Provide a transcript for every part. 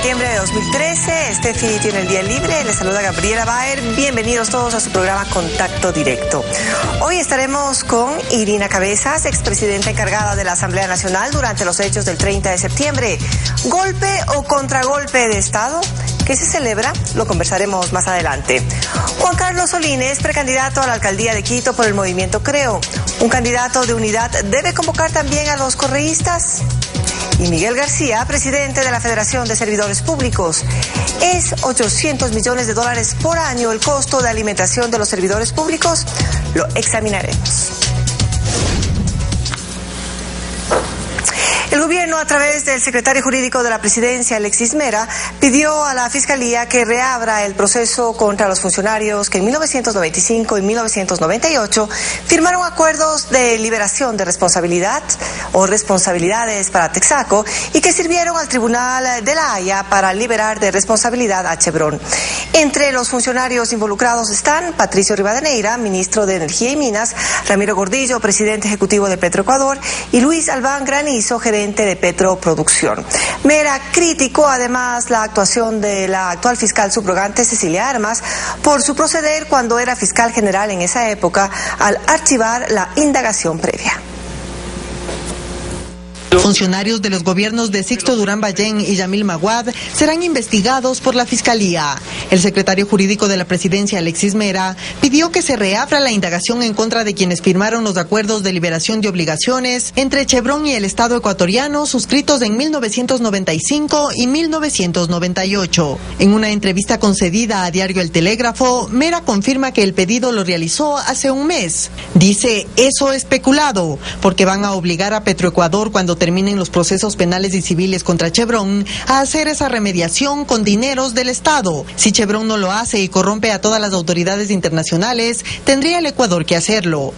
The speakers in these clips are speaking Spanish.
septiembre de 2013. Steffi tiene el día libre. Les saluda Gabriela Baer. Bienvenidos todos a su programa Contacto Directo. Hoy estaremos con Irina Cabezas, expresidenta encargada de la Asamblea Nacional durante los hechos del 30 de septiembre. ¿Golpe o contragolpe de Estado? ¿Qué se celebra? Lo conversaremos más adelante. Juan Carlos Solines, precandidato a la alcaldía de Quito por el movimiento Creo. ¿Un candidato de unidad debe convocar también a los correístas? Y Miguel García, presidente de la Federación de Servidores Públicos. ¿Es 800 millones de dólares por año el costo de alimentación de los servidores públicos? Lo examinaremos. El gobierno, a través del secretario jurídico de la presidencia, Alexis Mera, pidió a la Fiscalía que reabra el proceso contra los funcionarios que en 1995 y 1998 firmaron acuerdos de liberación de responsabilidad o responsabilidades para Texaco y que sirvieron al Tribunal de la Haya para liberar de responsabilidad a Chevron. Entre los funcionarios involucrados están Patricio Rivadeneira, ministro de Energía y Minas, Ramiro Gordillo, presidente ejecutivo de Petroecuador, y Luis Albán Granizo, gerente de Petroproducción. Mera criticó además la actuación de la actual fiscal subrogante Cecilia Armas por su proceder cuando era fiscal general en esa época al archivar la indagación previa. Funcionarios de los gobiernos de Sixto Durán Ballén y Yamil Maguad serán investigados por la Fiscalía. El secretario jurídico de la presidencia, Alexis Mera, pidió que se reabra la indagación en contra de quienes firmaron los acuerdos de liberación de obligaciones entre Chevron y el Estado ecuatoriano suscritos en 1995 y 1998. En una entrevista concedida a Diario El Telégrafo, Mera confirma que el pedido lo realizó hace un mes. Dice, eso especulado, porque van a obligar a Petroecuador cuando terminen los procesos penales y civiles contra Chevron a hacer esa remediación con dineros del Estado. Si Chevron no lo hace y corrompe a todas las autoridades internacionales, tendría el Ecuador que hacerlo.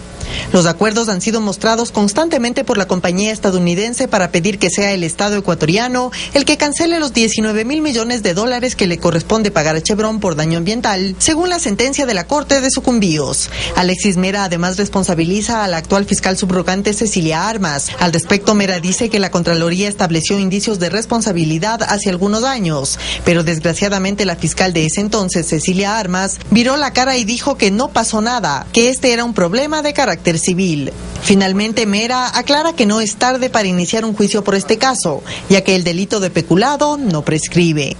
Los acuerdos han sido mostrados constantemente por la compañía estadounidense para pedir que sea el Estado ecuatoriano el que cancele los 19.000 millones de dólares que le corresponde pagar a Chevron por daño ambiental, según la sentencia de la Corte de Sucumbíos. Alexis Mera además responsabiliza a la actual fiscal subrogante Cecilia Armas. Al respecto, Mera dice que la Contraloría estableció indicios de responsabilidad hace algunos años, pero desgraciadamente la fiscal de ese entonces, Cecilia Armas, viró la cara y dijo que no pasó nada, que este era un problema de carácter civil. Finalmente, Mera aclara que no es tarde para iniciar un juicio por este caso, ya que el delito de peculado no prescribe.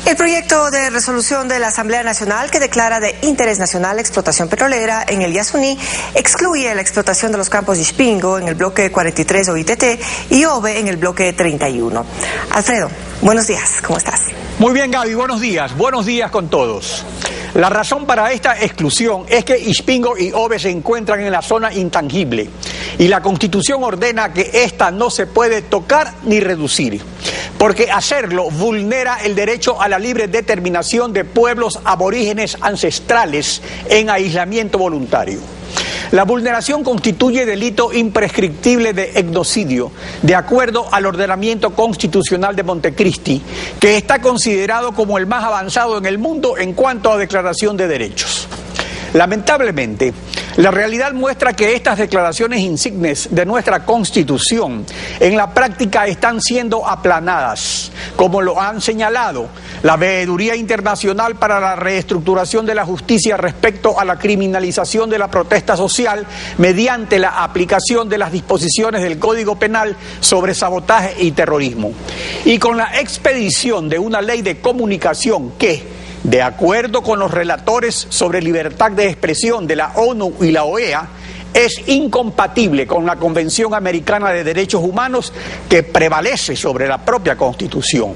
El proyecto de resolución de la Asamblea Nacional que declara de interés nacional la explotación petrolera en el Yasuní excluye la explotación de los campos de Ispingo en el bloque 43 OITT y OVE en el bloque 31. Alfredo, buenos días, ¿cómo estás? Muy bien, Gaby, buenos días con todos. La razón para esta exclusión es que Ispingo y OVE se encuentran en la zona intangible y la Constitución ordena que esta no se puede tocar ni reducir, porque hacerlo vulnera el derecho a la libre determinación de pueblos aborígenes ancestrales en aislamiento voluntario. La vulneración constituye delito imprescriptible de etnocidio, de acuerdo al ordenamiento constitucional de Montecristi, que está considerado como el más avanzado en el mundo en cuanto a declaración de derechos. Lamentablemente, la realidad muestra que estas declaraciones insignes de nuestra Constitución en la práctica están siendo aplanadas, como lo han señalado la Veeduría Internacional para la Reestructuración de la Justicia respecto a la criminalización de la protesta social mediante la aplicación de las disposiciones del Código Penal sobre sabotaje y terrorismo, y con la expedición de una ley de comunicación que, de acuerdo con los relatores sobre libertad de expresión de la ONU y la OEA, es incompatible con la Convención Americana de Derechos Humanos que prevalece sobre la propia Constitución.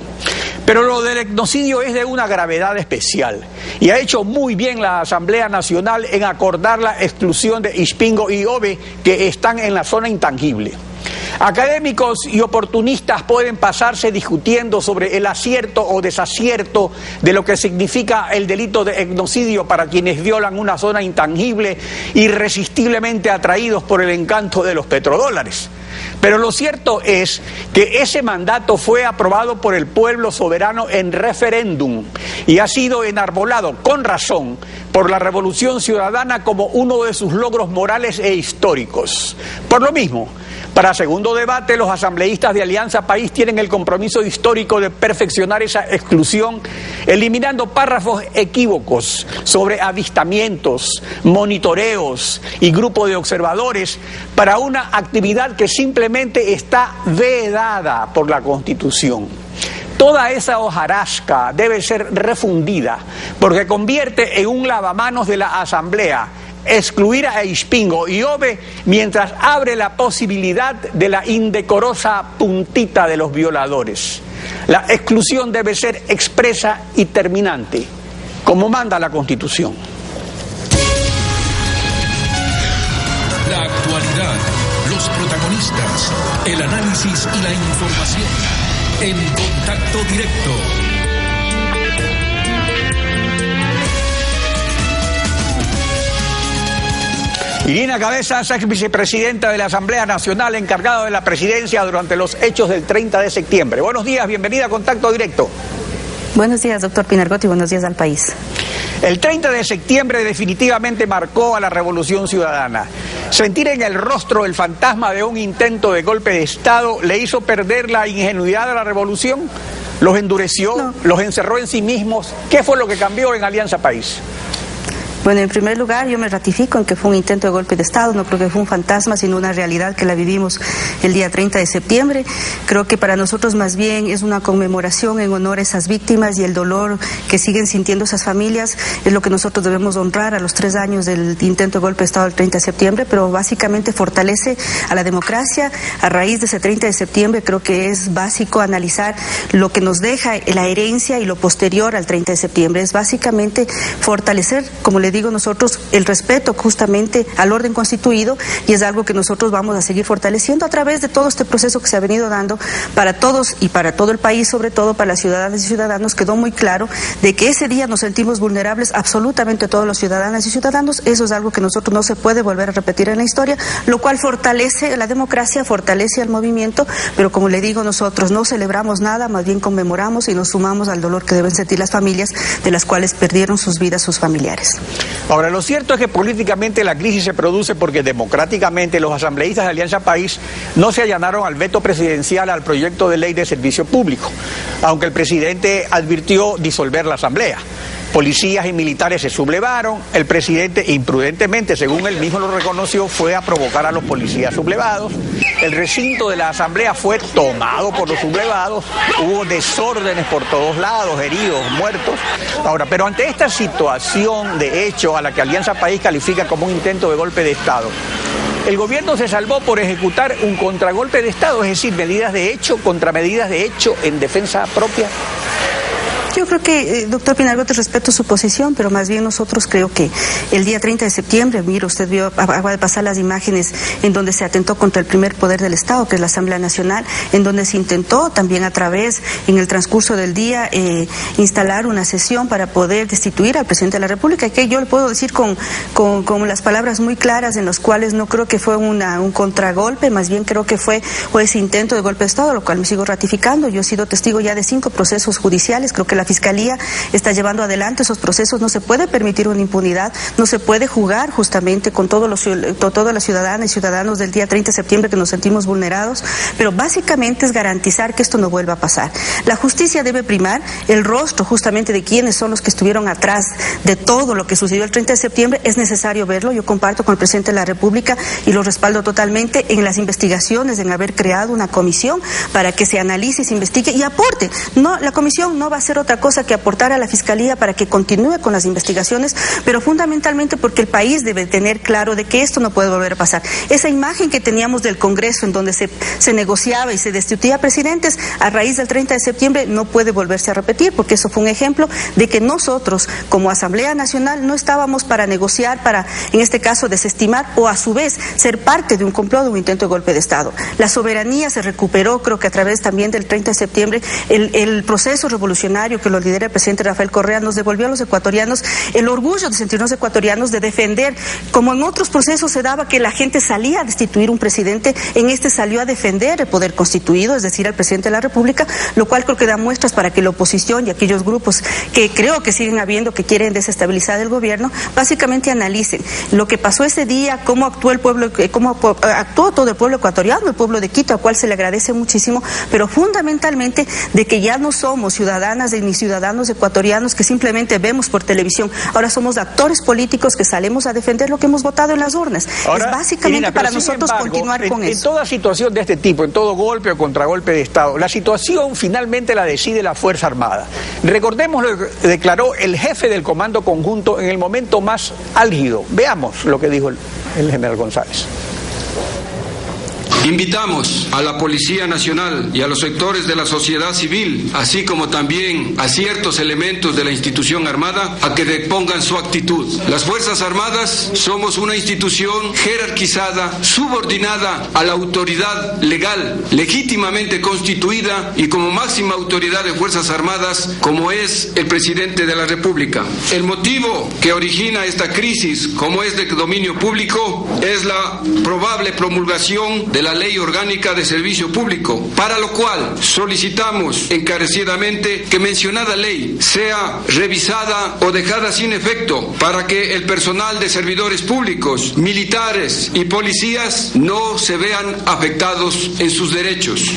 Pero lo del etnocidio es de una gravedad especial y ha hecho muy bien la Asamblea Nacional en acordar la exclusión de Ispingo y OVE que están en la zona intangible. Académicos y oportunistas pueden pasarse discutiendo sobre el acierto o desacierto de lo que significa el delito de etnocidio para quienes violan una zona intangible, irresistiblemente atraídos por el encanto de los petrodólares. Pero lo cierto es que ese mandato fue aprobado por el pueblo soberano en referéndum y ha sido enarbolado con razón por la Revolución Ciudadana como uno de sus logros morales e históricos. Por lo mismo, Para segundo debate, los asambleístas de Alianza País tienen el compromiso histórico de perfeccionar esa exclusión, eliminando párrafos equívocos sobre avistamientos, monitoreos y grupo de observadores para una actividad que simplemente está vedada por la Constitución. Toda esa hojarasca debe ser refundida porque convierte en un lavamanos de la Asamblea excluir a Expingo y Obe mientras abre la posibilidad de la indecorosa puntita de los violadores. La exclusión debe ser expresa y terminante, como manda la Constitución. La actualidad, los protagonistas, el análisis y la información en Contacto Directo. Irina Cabezas, ex vicepresidenta de la Asamblea Nacional, encargada de la presidencia durante los hechos del 30 de septiembre. Buenos días, bienvenida a Contacto Directo. Buenos días, doctor Pinargotti, y buenos días al país. El 30 de septiembre definitivamente marcó a la Revolución Ciudadana. Sentir en el rostro el fantasma de un intento de golpe de Estado le hizo perder la ingenuidad de la revolución, los endureció, No. Los encerró en sí mismos. ¿Qué fue lo que cambió en Alianza País? Bueno, en primer lugar, yo me ratifico en que fue un intento de golpe de Estado, no creo que fue un fantasma, sino una realidad que la vivimos el día 30 de septiembre. Creo que para nosotros más bien es una conmemoración en honor a esas víctimas y el dolor que siguen sintiendo esas familias. Es lo que nosotros debemos honrar a los 3 años del intento de golpe de Estado del 30 de septiembre, pero básicamente fortalece a la democracia. A raíz de ese 30 de septiembre creo que es básico analizar lo que nos deja la herencia y lo posterior al 30 de septiembre. Es básicamente fortalecer, como le digo nosotros, el respeto justamente al orden constituido, y es algo que nosotros vamos a seguir fortaleciendo a través de todo este proceso que se ha venido dando para todos y para todo el país, sobre todo para las ciudadanas y ciudadanos. Quedó muy claro de que ese día nos sentimos vulnerables absolutamente todos los ciudadanas y ciudadanos. Eso es algo que nosotros no se puede volver a repetir en la historia, lo cual fortalece la democracia, fortalece al movimiento, pero como le digo, nosotros no celebramos nada, más bien conmemoramos y nos sumamos al dolor que deben sentir las familias de las cuales perdieron sus vidas sus familiares. Ahora, lo cierto es que políticamente la crisis se produce porque democráticamente los asambleístas de Alianza País no se allanaron al veto presidencial al proyecto de ley de servicio público, aunque el presidente advirtió disolver la asamblea. Policías y militares se sublevaron, el presidente imprudentemente, según él mismo lo reconoció, fue a provocar a los policías sublevados, el recinto de la asamblea fue tomado por los sublevados, hubo desórdenes por todos lados, heridos, muertos. Ahora, pero ante esta situación de hecho a la que Alianza País califica como un intento de golpe de Estado, el gobierno se salvó por ejecutar un contragolpe de Estado, es decir, medidas de hecho contra medidas de hecho en defensa propia. Yo creo que, doctor Pinargotti, respeto su posición, pero más bien nosotros creo que el día 30 de septiembre, mire, usted vio, acaba de pasar las imágenes en donde se atentó contra el primer poder del Estado, que es la Asamblea Nacional, en donde se intentó también a través, en el transcurso del día, instalar una sesión para poder destituir al presidente de la República, que yo le puedo decir con las palabras muy claras, en las cuales no creo que fue un contragolpe, más bien creo que fue ese intento de golpe de Estado, lo cual me sigo ratificando. Yo he sido testigo ya de 5 procesos judiciales, creo que la Fiscalía está llevando adelante esos procesos, no se puede permitir una impunidad, no se puede jugar justamente con todas las ciudadanas y ciudadanos del día 30 de septiembre que nos sentimos vulnerados, pero básicamente es garantizar que esto no vuelva a pasar. La justicia debe primar el rostro justamente de quienes son los que estuvieron atrás de todo lo que sucedió el 30 de septiembre, es necesario verlo, yo comparto con el presidente de la República y lo respaldo totalmente en las investigaciones, en haber creado una comisión para que se analice, se investigue y aporte. No, la comisión no va a ser otra cosa que aportar a la Fiscalía para que continúe con las investigaciones, pero fundamentalmente porque el país debe tener claro de que esto no puede volver a pasar. Esa imagen que teníamos del Congreso en donde se negociaba y se destituía presidentes a raíz del 30 de septiembre no puede volverse a repetir, porque eso fue un ejemplo de que nosotros como Asamblea Nacional no estábamos para negociar, para en este caso desestimar o a su vez ser parte de un complot, de un intento de golpe de Estado. La soberanía se recuperó, creo que a través también del 30 de septiembre, el proceso revolucionario que que lo lidera el presidente Rafael Correa, nos devolvió a los ecuatorianos el orgullo de sentirnos ecuatorianos, de defender, como en otros procesos se daba que la gente salía a destituir un presidente, en este salió a defender el poder constituido, es decir, al presidente de la República, lo cual creo que da muestras para que la oposición y aquellos grupos que creo que siguen habiendo, que quieren desestabilizar el gobierno, básicamente analicen lo que pasó ese día, cómo actuó el pueblo, cómo actuó todo el pueblo ecuatoriano, el pueblo de Quito, al cual se le agradece muchísimo, pero fundamentalmente de que ya no somos ciudadanas ni ciudadanos ecuatorianos que simplemente vemos por televisión, ahora somos actores políticos que salimos a defender lo que hemos votado en las urnas. Ahora, es básicamente Irina, para nosotros continuar con eso. En toda situación de este tipo, en todo golpe o contragolpe de Estado, la situación finalmente la decide la Fuerza Armada. Recordemos lo que declaró el jefe del Comando Conjunto en el momento más álgido. Veamos lo que dijo el general González. Invitamos a la Policía Nacional y a los sectores de la sociedad civil, así como también a ciertos elementos de la institución armada, a que repongan su actitud. Las Fuerzas Armadas somos una institución jerarquizada, subordinada a la autoridad legal, legítimamente constituida y como máxima autoridad de Fuerzas Armadas, como es el presidente de la República. El motivo que origina esta crisis, como es de dominio público, es la probable promulgación de la Ley Orgánica de Servicio Público, para lo cual solicitamos encarecidamente que mencionada ley sea revisada o dejada sin efecto para que el personal de servidores públicos, militares y policías no se vean afectados en sus derechos.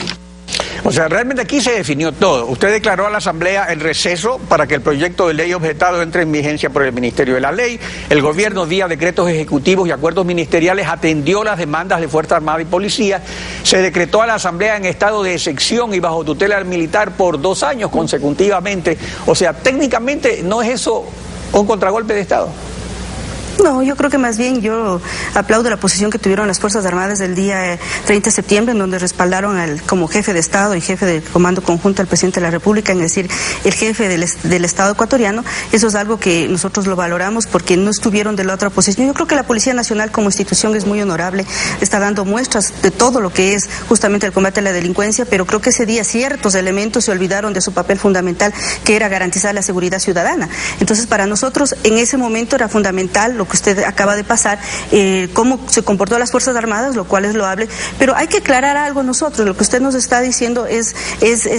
O sea, realmente aquí se definió todo. Usted declaró a la Asamblea el receso para que el proyecto de ley objetado entre en vigencia por el Ministerio de la Ley. El gobierno, vía decretos ejecutivos y acuerdos ministeriales, atendió las demandas de Fuerza Armada y Policía. Se decretó a la Asamblea en estado de excepción y bajo tutela militar por 2 años consecutivamente. O sea, técnicamente, ¿no es eso un contragolpe de Estado? No, yo creo que más bien yo aplaudo la posición que tuvieron las Fuerzas Armadas el día 30 de septiembre, en donde respaldaron como jefe de Estado y jefe del Comando Conjunto al presidente de la República, es decir, el jefe del Estado ecuatoriano. Eso es algo que nosotros lo valoramos porque no estuvieron de la otra posición. Yo creo que la Policía Nacional como institución es muy honorable, está dando muestras de todo lo que es justamente el combate a la delincuencia, pero creo que ese día ciertos elementos se olvidaron de su papel fundamental, que era garantizar la seguridad ciudadana. Entonces, para nosotros en ese momento era fundamental lo que usted acaba de pasar, cómo se comportó las Fuerzas Armadas, lo cual es loable, pero hay que aclarar algo nosotros, lo que usted nos está diciendo es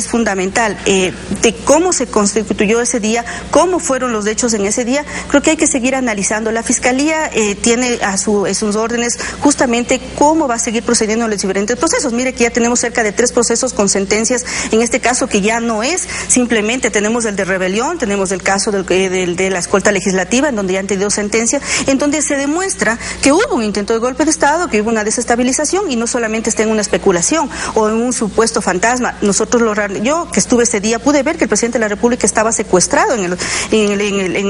fundamental, de cómo se constituyó ese día, cómo fueron los hechos en ese día, creo que hay que seguir analizando. La Fiscalía tiene en sus órdenes justamente cómo va a seguir procediendo en los diferentes procesos. Mire que ya tenemos cerca de 3 procesos con sentencias, en este caso que ya no es, simplemente tenemos el de rebelión, tenemos el caso de la escolta legislativa, en donde ya han tenido sentencia, en donde se demuestra que hubo un intento de golpe de Estado, que hubo una desestabilización y no solamente está en una especulación o en un supuesto fantasma. Yo que estuve ese día pude ver que el presidente de la República estaba secuestrado en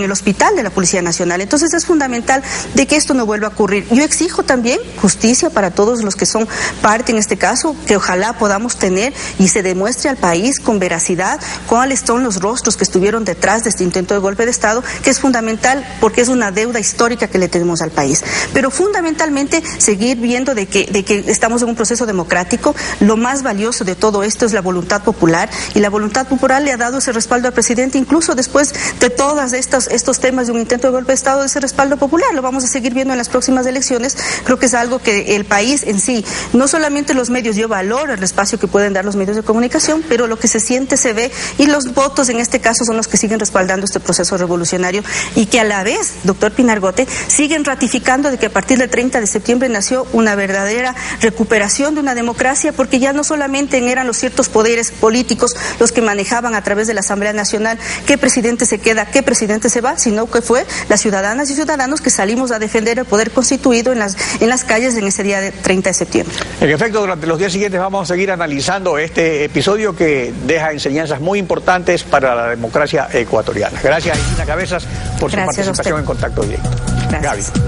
el hospital de la Policía Nacional. Entonces es fundamental de que esto no vuelva a ocurrir. Yo exijo también justicia para todos los que son parte en este caso, que ojalá podamos tener y se demuestre al país con veracidad cuáles son los rostros que estuvieron detrás de este intento de golpe de Estado, que es fundamental porque es una deuda histórica que le tenemos al país. Pero fundamentalmente seguir viendo de que estamos en un proceso democrático. Lo más valioso de todo esto es la voluntad popular, y la voluntad popular le ha dado ese respaldo al presidente, incluso después de todos estos temas de un intento de golpe de Estado, de ese respaldo popular. Lo vamos a seguir viendo en las próximas elecciones. Creo que es algo que el país en sí, no solamente los medios, yo valoro el espacio que pueden dar los medios de comunicación, pero lo que se siente, se ve, y los votos en este caso son los que siguen respaldando este proceso revolucionario, y que a la vez, doctor Pinargote, siguen ratificando de que a partir del 30 de septiembre nació una verdadera recuperación de una democracia, porque ya no solamente eran los ciertos poderes políticos los que manejaban a través de la Asamblea Nacional qué presidente se queda, qué presidente se va, sino que fue las ciudadanas y ciudadanos que salimos a defender el poder constituido en las calles en ese día de 30 de septiembre. En efecto, durante los días siguientes vamos a seguir analizando este episodio que deja enseñanzas muy importantes para la democracia ecuatoriana. Gracias, Irina Cabezas, por su participación en Contacto Directo. Gracias. Gaby.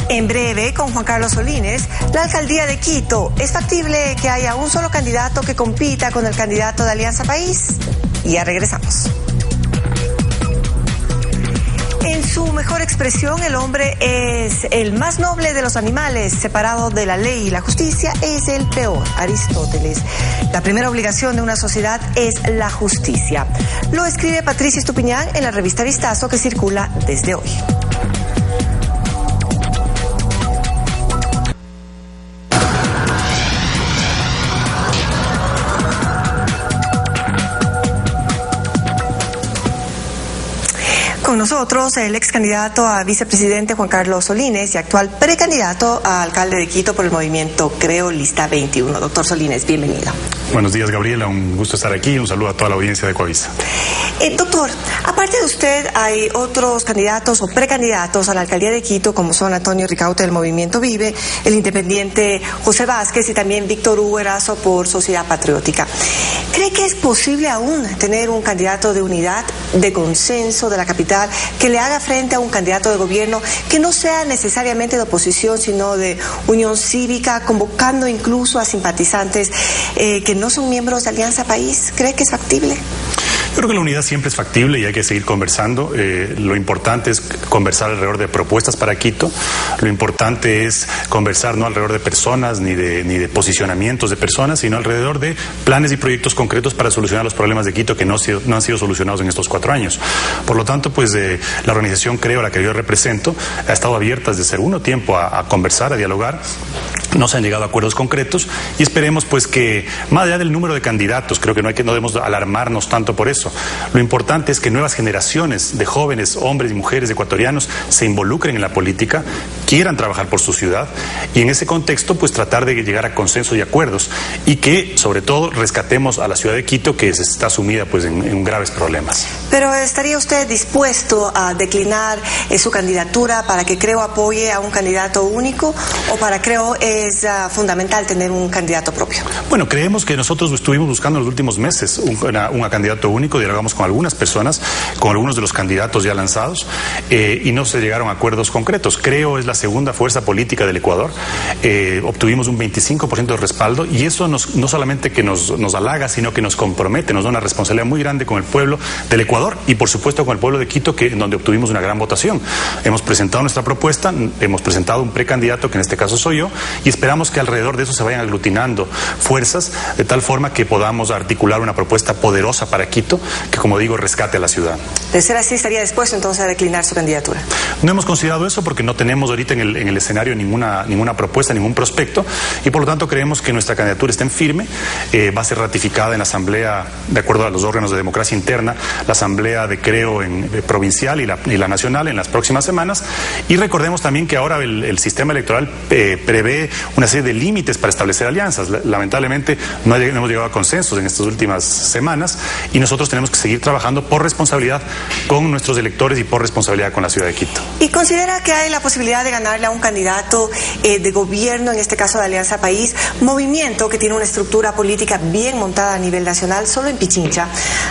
En breve, con Juan Carlos Solines, la alcaldía de Quito. ¿Es factible que haya un solo candidato que compita con el candidato de Alianza País? Y ya regresamos. En su mejor expresión, el hombre es el más noble de los animales, separado de la ley y la justicia es el peor. Aristóteles. La primera obligación de una sociedad es la justicia. Lo escribe Patricia Estupiñán en la revista Vistazo, que circula desde hoy. Con nosotros el ex candidato a vicepresidente Juan Carlos Solines y actual precandidato a alcalde de Quito por el movimiento Creo Lista 21. Doctor Solines, bienvenido. Buenos días, Gabriela, un gusto estar aquí, un saludo a toda la audiencia de Coavisa. Doctor, aparte de usted, hay otros candidatos o precandidatos a la alcaldía de Quito, como son Antonio Ricaurte del Movimiento Vive, el independiente José Vázquez y también Víctor Hugo Erazo por Sociedad Patriótica. ¿Cree que es posible aún tener un candidato de unidad, de consenso de la capital, que le haga frente a un candidato de gobierno que no sea necesariamente de oposición, sino de unión cívica, convocando incluso a simpatizantes que no son miembros de Alianza País? ¿Cree que es factible? Yo creo que la unidad siempre es factible y hay que seguir conversando. Lo importante es conversar alrededor de propuestas para Quito. Lo importante es conversar no alrededor de personas ni de posicionamientos de personas, sino alrededor de planes y proyectos concretos para solucionar los problemas de Quito que no han sido solucionados en estos 4 años. Por lo tanto, pues la organización Creo, la que yo represento, ha estado abierta desde hace un tiempo a conversar, a dialogar. No se han llegado a acuerdos concretos y esperemos pues que, más allá del número de candidatos, creo que no debemos alarmarnos tanto por eso. Lo importante es que nuevas generaciones de jóvenes, hombres y mujeres ecuatorianos se involucren en la política, quieran trabajar por su ciudad y en ese contexto pues tratar de llegar a consensos y acuerdos y que sobre todo rescatemos a la ciudad de Quito, que está sumida pues en graves problemas. Pero ¿estaría usted dispuesto a declinar su candidatura para que Creo apoye a un candidato único o para Creo es fundamental tener un candidato propio? Bueno, creemos que nosotros estuvimos buscando en los últimos meses un candidato único, dialogamos con algunas personas, con algunos de los candidatos ya lanzados y no se llegaron a acuerdos concretos. Creo es la segunda fuerza política del Ecuador, obtuvimos un 25% de respaldo y eso no solamente que nos halaga, sino que nos compromete, nos da una responsabilidad muy grande con el pueblo del Ecuador y por supuesto con el pueblo de Quito, en donde obtuvimos una gran votación. Hemos presentado nuestra propuesta, hemos presentado un precandidato, que en este caso soy yo, y esperamos que alrededor de eso se vayan aglutinando fuerzas de tal forma que podamos articular una propuesta poderosa para Quito, que como digo, rescate a la ciudad. De ser así, ¿estaría dispuesto entonces a declinar su candidatura? No hemos considerado eso porque no tenemos ahorita en el escenario ninguna propuesta, ningún prospecto y por lo tanto creemos que nuestra candidatura está en firme, va a ser ratificada en la Asamblea, de acuerdo a los órganos de democracia interna, la Asamblea de Creo provincial y la nacional en las próximas semanas y recordemos también que ahora el sistema electoral prevé una serie de límites para establecer alianzas. Lamentablemente no hemos llegado a consensos en estas últimas semanas y nosotros tenemos que seguir trabajando por responsabilidad con nuestros electores y por responsabilidad con la ciudad de Quito. ¿Y considera que hay la posibilidad de ganarle a un candidato de gobierno, en este caso de Alianza País, movimiento que tiene una estructura política bien montada a nivel nacional? Solo en Pichincha,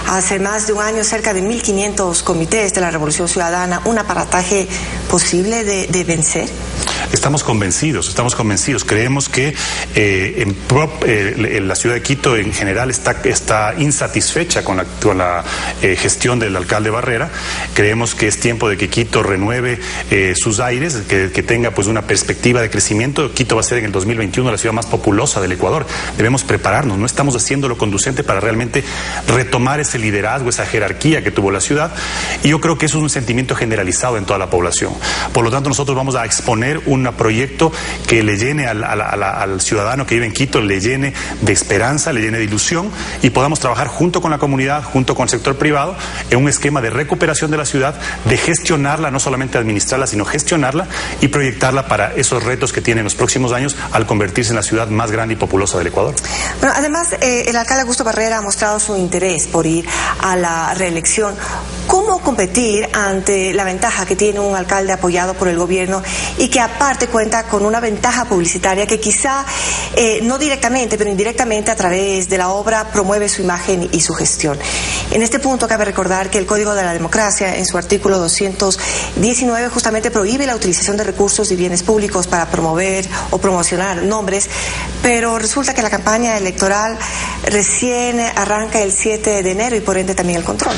hace más de un año, cerca de 1.500 comités de la Revolución Ciudadana, un aparataje posible de vencer. Estamos convencidos. Creemos que la ciudad de Quito en general está insatisfecha con la gestión del alcalde Barrera. Creemos que es tiempo de que Quito renueve sus aires, que tenga pues una perspectiva de crecimiento. Quito va a ser en el 2021 la ciudad más populosa del Ecuador. Debemos prepararnos, no estamos haciendo lo conducente para realmente retomar ese liderazgo, esa jerarquía que tuvo la ciudad y yo creo que eso es un sentimiento generalizado en toda la población. Por lo tanto, nosotros vamos a exponer un proyecto que le llene al ciudadano que vive en Quito, le llene de esperanza, le llene de ilusión y podamos trabajar junto con la comunidad, junto con el sector privado, en un esquema de recuperación de la ciudad, de gestionarla, no solamente administrarla, sino gestionarla y proyectarla para esos retos que tiene en los próximos años al convertirse en la ciudad más grande y populosa del Ecuador. Bueno, además, el alcalde Augusto Barrera ha mostrado su interés por ir a la reelección. ¿Cómo competir ante la ventaja que tiene un alcalde apoyado por el gobierno y que aparte cuenta con una ventaja publicitaria que quizá no directamente, pero indirectamente a través de la obra promueve su imagen y su gestión? En este punto cabe recordar que el Código de la Democracia, en su artículo 219, justamente prohíbe la utilización de recursos y bienes públicos para promover o promocionar nombres, pero resulta que la campaña electoral recién arranca el 7 de enero y por ende también el control.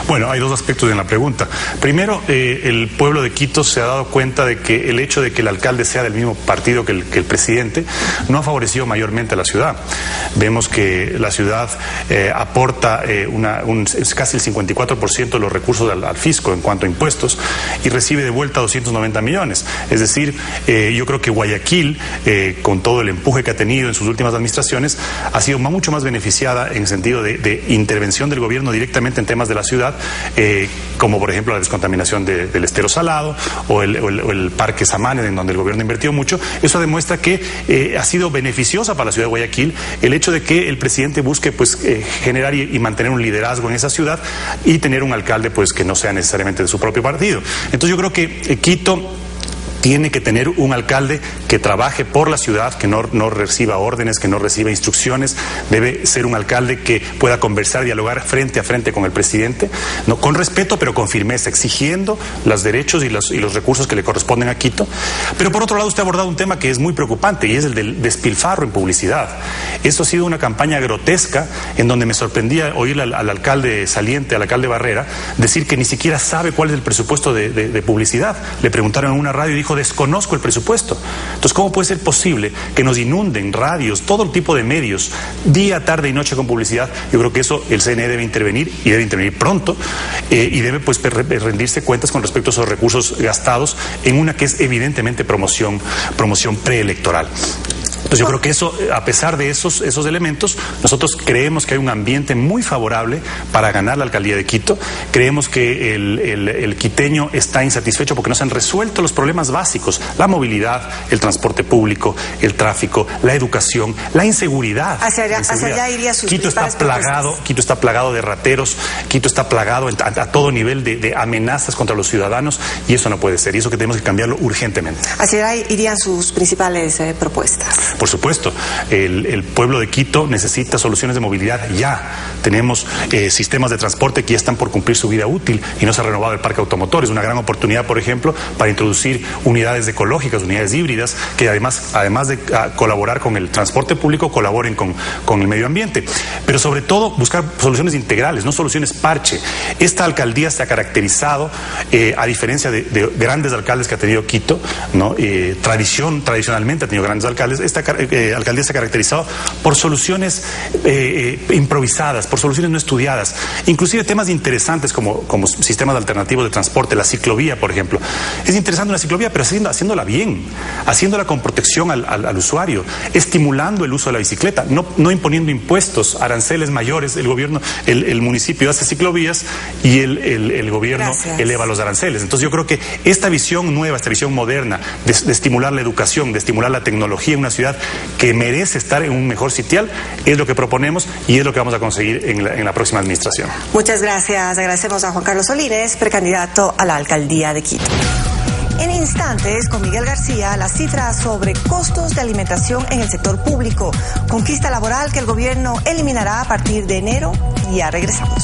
Bueno, hay dos aspectos en la pregunta. Primero, el pueblo de Quito se ha dado cuenta de que el hecho de que el alcalde sea del mismo partido que el presidente no ha favorecido mayormente a la ciudad. Vemos que la ciudad aporta casi el 54% de los recursos al fisco en cuanto a impuestos y recibe de vuelta 290 millones. Es decir, yo creo que Guayaquil, con todo el empuje que ha tenido en sus últimas administraciones, ha sido mucho más beneficiada en el sentido de intervención del gobierno directamente en temas de la ciudad, como por ejemplo la descontaminación del estero salado o el parque Samanes, en donde el gobierno invirtió mucho. Eso demuestra que ha sido beneficiosa para la ciudad de Guayaquil el hecho de que el presidente busque generar y mantener un liderazgo en esa ciudad y tener un alcalde que no sea necesariamente de su propio partido. Entonces yo creo que Quito tiene que tener un alcalde que trabaje por la ciudad, que no reciba órdenes, que no reciba instrucciones. Debe ser un alcalde que pueda conversar, dialogar frente a frente con el presidente, no con respeto, pero con firmeza, exigiendo los derechos y los recursos que le corresponden a Quito. Pero por otro lado, usted ha abordado un tema que es muy preocupante y es el del despilfarro en publicidad. Esto ha sido una campaña grotesca en donde me sorprendía oír al alcalde saliente, al alcalde Barrera, decir que ni siquiera sabe cuál es el presupuesto de publicidad. Le preguntaron en una radio y dijo: desconozco el presupuesto. Entonces, ¿cómo puede ser posible que nos inunden radios, todo tipo de medios, día, tarde y noche con publicidad? Yo creo que eso el CNE debe intervenir y debe intervenir pronto y debe rendirse cuentas con respecto a esos recursos gastados en una que es evidentemente promoción preelectoral. Entonces yo creo que eso, a pesar de esos elementos, nosotros creemos que hay un ambiente muy favorable para ganar la alcaldía de Quito. Creemos que el quiteño está insatisfecho porque no se han resuelto los problemas básicos: la movilidad, el transporte público, el tráfico, la educación, la inseguridad. Hacia allá iría sus Quito está plagado de rateros, Quito está plagado a todo nivel de amenazas contra los ciudadanos, y eso no puede ser, y eso que tenemos que cambiarlo urgentemente. Hacia allá irían sus principales propuestas. Por supuesto, el pueblo de Quito necesita soluciones de movilidad ya. Tenemos sistemas de transporte que ya están por cumplir su vida útil y no se ha renovado el parque automotor. Es una gran oportunidad, por ejemplo, para introducir unidades ecológicas, unidades híbridas, que además de colaborar con el transporte público, colaboren con el medio ambiente. Pero sobre todo, buscar soluciones integrales, no soluciones parche. Esta alcaldía se ha caracterizado, a diferencia de grandes alcaldes que ha tenido Quito, ¿no? Tradicionalmente ha tenido grandes alcaldes. Esta alcaldía se ha caracterizado por soluciones improvisadas, por soluciones no estudiadas, inclusive temas interesantes como sistemas alternativos de transporte, la ciclovía, por ejemplo. Es interesante una ciclovía, pero haciéndola bien, haciéndola con protección al usuario, estimulando el uso de la bicicleta, no imponiendo impuestos, aranceles mayores. El gobierno, el municipio hace ciclovías y el gobierno eleva los aranceles. Entonces yo creo que esta visión nueva, esta visión moderna de estimular la educación, de estimular la tecnología en una ciudad que merece estar en un mejor sitial, es lo que proponemos y es lo que vamos a conseguir en la próxima administración. Muchas gracias. Agradecemos a Juan Carlos Solines, precandidato a la alcaldía de Quito. En instantes, con Miguel García, las cifras sobre costos de alimentación en el sector público, conquista laboral que el gobierno eliminará a partir de enero. Ya regresamos.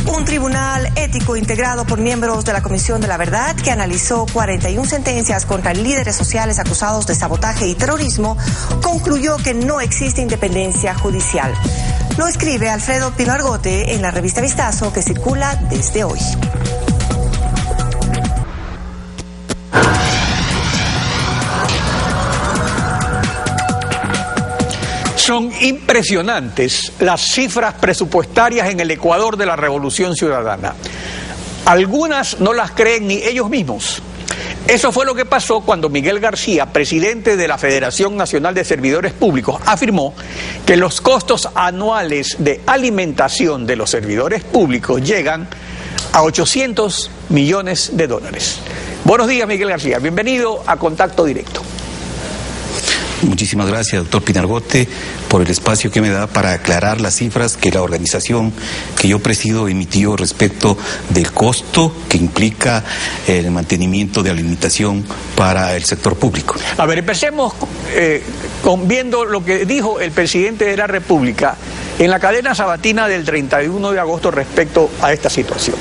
Un tribunal ético integrado por miembros de la Comisión de la Verdad, que analizó 41 sentencias contra líderes sociales acusados de sabotaje y terrorismo, concluyó que no existe independencia judicial. Lo escribe Alfredo Pino Argote en la revista Vistazo, que circula desde hoy. Son impresionantes las cifras presupuestarias en el Ecuador de la Revolución Ciudadana. Algunas no las creen ni ellos mismos. Eso fue lo que pasó cuando Miguel García, presidente de la Federación Nacional de Servidores Públicos, afirmó que los costos anuales de alimentación de los servidores públicos llegan a 800 millones de dólares. Buenos días, Miguel García. Bienvenido a Contacto Directo. Muchísimas gracias, doctor Pino Argote, por el espacio que me da para aclarar las cifras que la organización que yo presido emitió respecto del costo que implica el mantenimiento de alimentación para el sector público. A ver, empecemos viendo lo que dijo el presidente de la República en la cadena sabatina del 31 de agosto respecto a esta situación.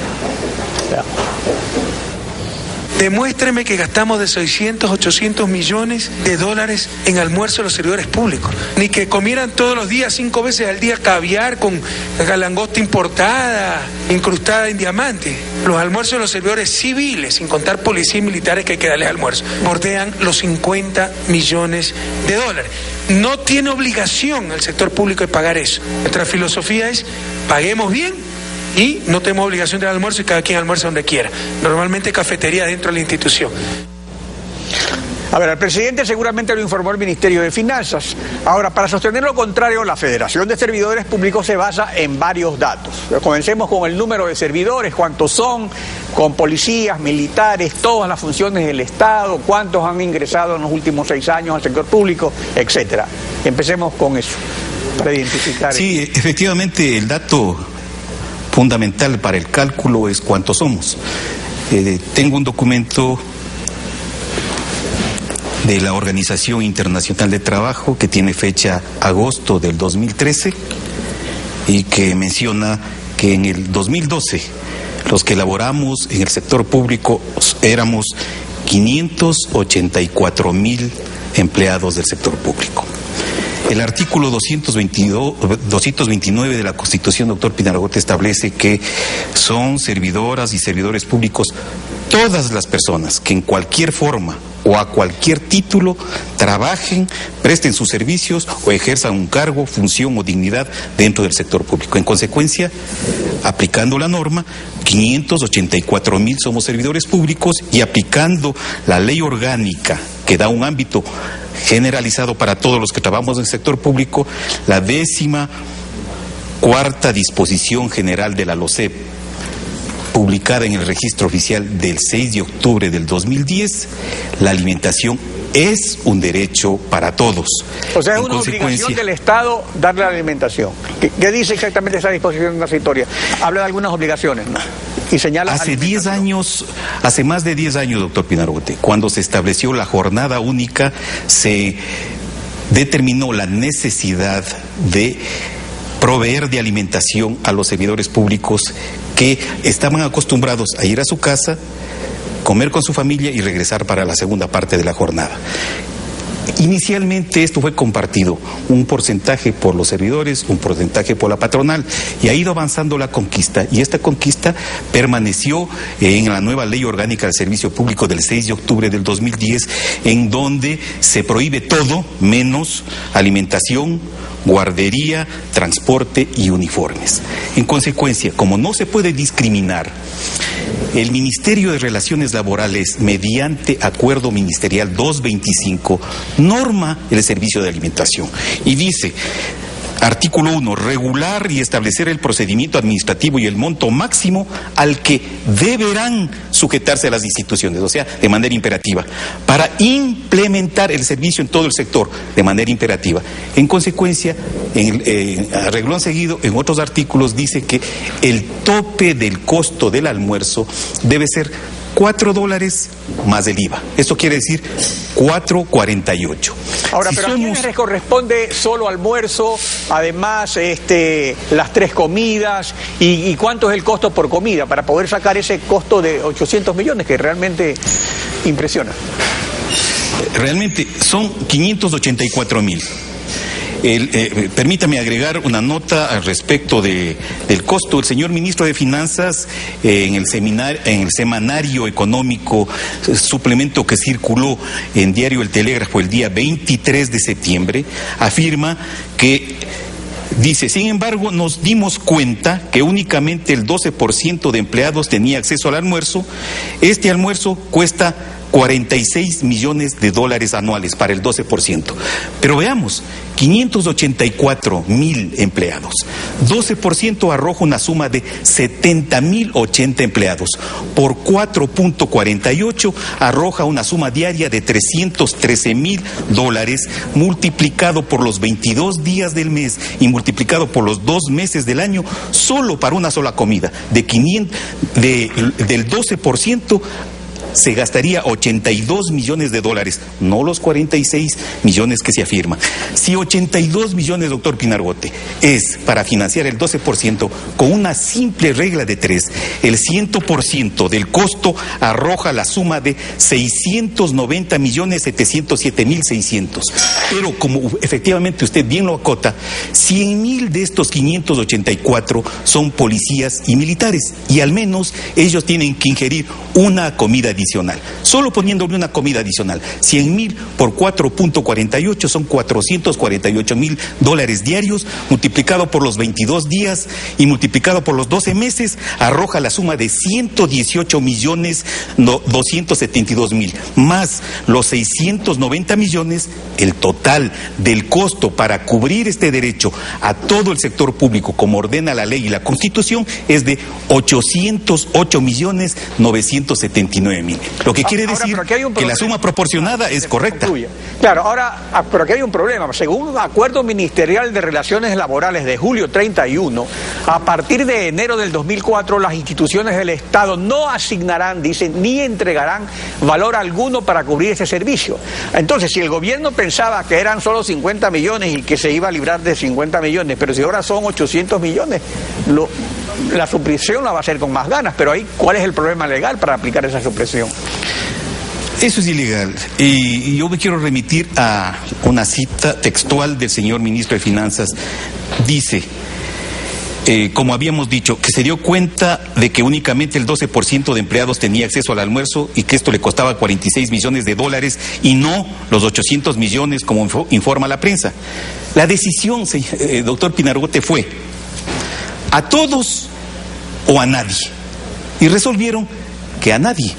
Demuéstreme que gastamos de 600, 800 millones de dólares en almuerzo de los servidores públicos. Ni que comieran todos los días, 5 veces al día, caviar con langosta importada, incrustada en diamante. Los almuerzos de los servidores civiles, sin contar policías y militares que hay que darles almuerzo, bordean los 50 millones de dólares. No tiene obligación el sector público de pagar eso. Nuestra filosofía es: paguemos bien y no tenemos obligación de almuerzo y cada quien almuerza donde quiera. Normalmente cafetería dentro de la institución. A ver, al presidente seguramente lo informó el Ministerio de Finanzas. Ahora, para sostener lo contrario, la Federación de Servidores Públicos se basa en varios datos. Comencemos con el número de servidores, cuántos son, con policías, militares, todas las funciones del Estado, cuántos han ingresado en los últimos 6 años al sector público, etcétera. Empecemos con eso, para identificar. Sí, efectivamente, el dato fundamental para el cálculo es cuántos somos. Tengo un documento de la Organización Internacional de Trabajo que tiene fecha agosto del 2013 y que menciona que en el 2012 los que laboramos en el sector público éramos 584,000 empleados del sector público. El artículo 229 de la Constitución, doctor Pinargote, establece que son servidoras y servidores públicos todas las personas que en cualquier forma o a cualquier título trabajen, presten sus servicios o ejerzan un cargo, función o dignidad dentro del sector público. En consecuencia, aplicando la norma, 584,000 somos servidores públicos y aplicando la ley orgánica que da un ámbito generalizado para todos los que trabajamos en el sector público, la 14ª disposición general de la LOCEP, publicada en el registro oficial del 6 de octubre del 2010, la alimentación es un derecho para todos. O sea, es una obligación del Estado darle la alimentación. ¿Qué dice exactamente esa disposición transitoria? Habla de algunas obligaciones, ¿no? Y señala hace más de 10 años, doctor Pinargote, cuando se estableció la jornada única, se determinó la necesidad de proveer de alimentación a los servidores públicos que estaban acostumbrados a ir a su casa, comer con su familia y regresar para la segunda parte de la jornada. Inicialmente esto fue compartido, un porcentaje por los servidores, un porcentaje por la patronal, y ha ido avanzando la conquista, y esta conquista permaneció en la nueva Ley Orgánica del Servicio Público del 6 de octubre del 2010, en donde se prohíbe todo menos alimentación, guardería, transporte y uniformes. En consecuencia, como no se puede discriminar, el Ministerio de Relaciones Laborales, mediante Acuerdo Ministerial 225, norma el servicio de alimentación y dice: artículo 1, regular y establecer el procedimiento administrativo y el monto máximo al que deberán sujetarse las instituciones, o sea, de manera imperativa, para implementar el servicio en todo el sector de manera imperativa. En consecuencia, a reglón seguido, en otros artículos dice que el tope del costo del almuerzo debe ser $4 más el IVA. Esto quiere decir 4.48. Ahora, pero ¿a quiénes les corresponde solo almuerzo, además las 3 comidas, y cuánto es el costo por comida para poder sacar ese costo de 800 millones que realmente impresiona? Realmente son 584,000. Permítame agregar una nota al respecto del costo. El señor ministro de Finanzas, en el semanario económico, suplemento que circuló en Diario El Telégrafo el día 23 de septiembre, afirma que dice: sin embargo, nos dimos cuenta que únicamente el 12% de empleados tenía acceso al almuerzo. Este almuerzo cuesta $46 millones anuales para el 12%. Pero veamos, 584,000 empleados. 12% arroja una suma de 70,080 empleados. Por 4.48 arroja una suma diaria de $313,000, multiplicado por los 22 días del mes y multiplicado por los 2 meses del año, solo para una sola comida. Del 12% se gastaría 82 millones de dólares, no los 46 millones que se afirma. Si 82 millones, doctor Pinargote, es para financiar el 12%, con una simple regla de 3, el 100% del costo arroja la suma de 690.707.600. Pero como efectivamente usted bien lo acota, 100.000 de estos 584 son policías y militares, y al menos ellos tienen que ingerir una comida adicional. Solo poniéndole una comida adicional, 100.000 por 4.48 son 448.000 dólares diarios, multiplicado por los 22 días y multiplicado por los 12 meses, arroja la suma de 118.272.000, más los 690 millones, el total del costo para cubrir este derecho a todo el sector público, como ordena la ley y la Constitución, es de 808.979.000. Lo que quiere decir que la suma proporcionada es correcta. Claro, ahora, pero aquí hay un problema. Según un acuerdo ministerial de relaciones laborales de julio 31, a partir de enero del 2004, las instituciones del Estado no asignarán, dicen, ni entregarán valor alguno para cubrir ese servicio. Entonces, si el gobierno pensaba que eran solo 50 millones y que se iba a librar de 50 millones, pero si ahora son 800 millones, la supresión la va a hacer con más ganas. Pero ahí, ¿cuál es el problema legal para aplicar esa supresión? Eso es ilegal. Y yo me quiero remitir a una cita textual del señor ministro de Finanzas. Dice, como habíamos dicho, que se dio cuenta de que únicamente el 12% de empleados tenía acceso al almuerzo y que esto le costaba 46 millones de dólares y no los 800 millones como informa la prensa. La decisión, doctor Pinargote, fue a todos o a nadie. Y resolvieron que a nadie,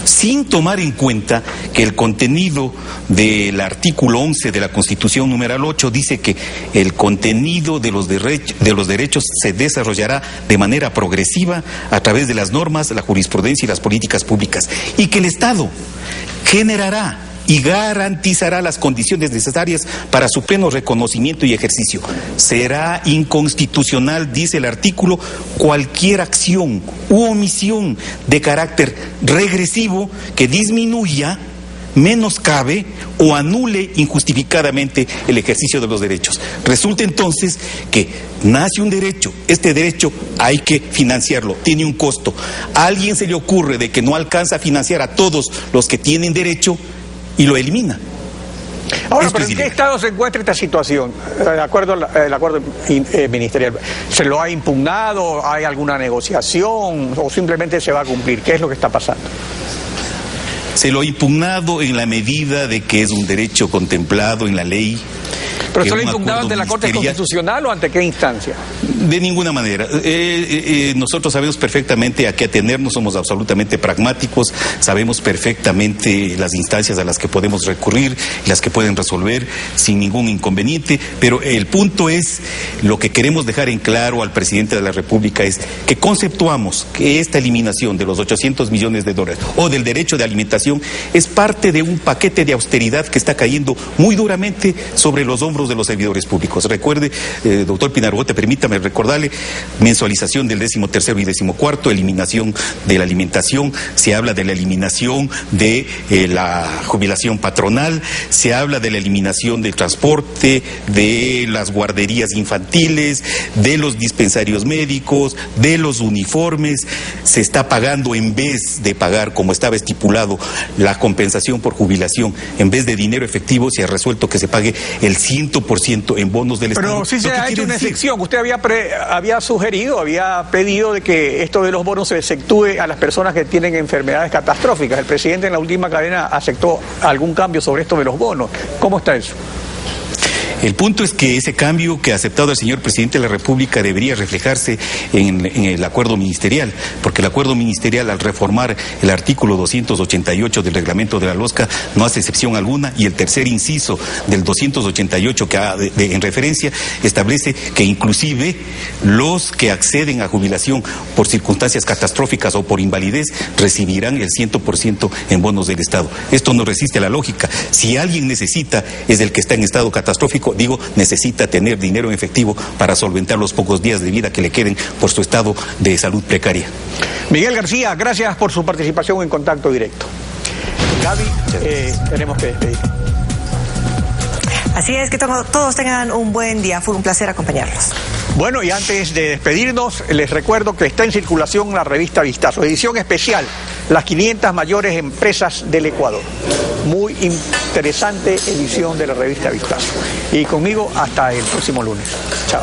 sin tomar en cuenta que el contenido del artículo 11 de la Constitución numeral 8 dice que el contenido de los derechos se desarrollará de manera progresiva a través de las normas, la jurisprudencia y las políticas públicas, y que el Estado generará y garantizará las condiciones necesarias para su pleno reconocimiento y ejercicio. Será inconstitucional, dice el artículo, cualquier acción u omisión de carácter regresivo que disminuya, menoscabe o anule injustificadamente el ejercicio de los derechos. Resulta entonces que nace un derecho, este derecho hay que financiarlo, tiene un costo. A alguien se le ocurre de que no alcanza a financiar a todos los que tienen derecho y lo elimina. Ahora, ¿pero en qué estado se encuentra esta situación? De acuerdo al acuerdo ministerial, ¿se lo ha impugnado? ¿Hay alguna negociación? ¿O simplemente se va a cumplir? ¿Qué es lo que está pasando? Se lo ha impugnado en la medida de que es un derecho contemplado en la ley. ¿Pero se lo ha impugnado ante la Corte Constitucional o ante qué instancia? De ninguna manera. Nosotros sabemos perfectamente a qué atenernos, somos absolutamente pragmáticos, sabemos perfectamente las instancias a las que podemos recurrir, las que pueden resolver sin ningún inconveniente, pero el punto es, lo que queremos dejar en claro al presidente de la República es que conceptuamos que esta eliminación de los 800 millones de dólares o del derecho de alimentación es parte de un paquete de austeridad que está cayendo muy duramente sobre los hombros de los servidores públicos. Recuerde, doctor Pinargote, permítame recordarle, mensualización del 13º y 14º, eliminación de la alimentación, se habla de la eliminación de la jubilación patronal, se habla de la eliminación del transporte, de las guarderías infantiles, de los dispensarios médicos, de los uniformes. Se está pagando, en vez de pagar como estaba estipulado la compensación por jubilación, en vez de dinero efectivo se ha resuelto que se pague el 100% en bonos del Estado. Pero sí se ha hecho una excepción. Usted había sugerido, había pedido de que esto de los bonos se exceptúe a las personas que tienen enfermedades catastróficas. El presidente en la última cadena aceptó algún cambio sobre esto de los bonos. ¿Cómo está eso? El punto es que ese cambio que ha aceptado el señor presidente de la República debería reflejarse en el acuerdo ministerial, porque el acuerdo ministerial, al reformar el artículo 288 del reglamento de la LOSCA, no hace excepción alguna, y el tercer inciso del 288 que en referencia establece que inclusive los que acceden a jubilación por circunstancias catastróficas o por invalidez recibirán el 100% en bonos del Estado. Esto no resiste a la lógica. Si alguien necesita, es el que está en estado catastrófico, necesita tener dinero en efectivo para solventar los pocos días de vida que le queden por su estado de salud precaria. Miguel García, gracias por su participación en Contacto Directo. Gaby, tenemos que despedir. Así es, que todos tengan un buen día. Fue un placer acompañarlos. Bueno, y antes de despedirnos, les recuerdo que está en circulación la revista Vistazo, edición especial, las 500 mayores empresas del Ecuador. Muy interesante edición de la revista Vistazo. Y conmigo hasta el próximo lunes. Chao.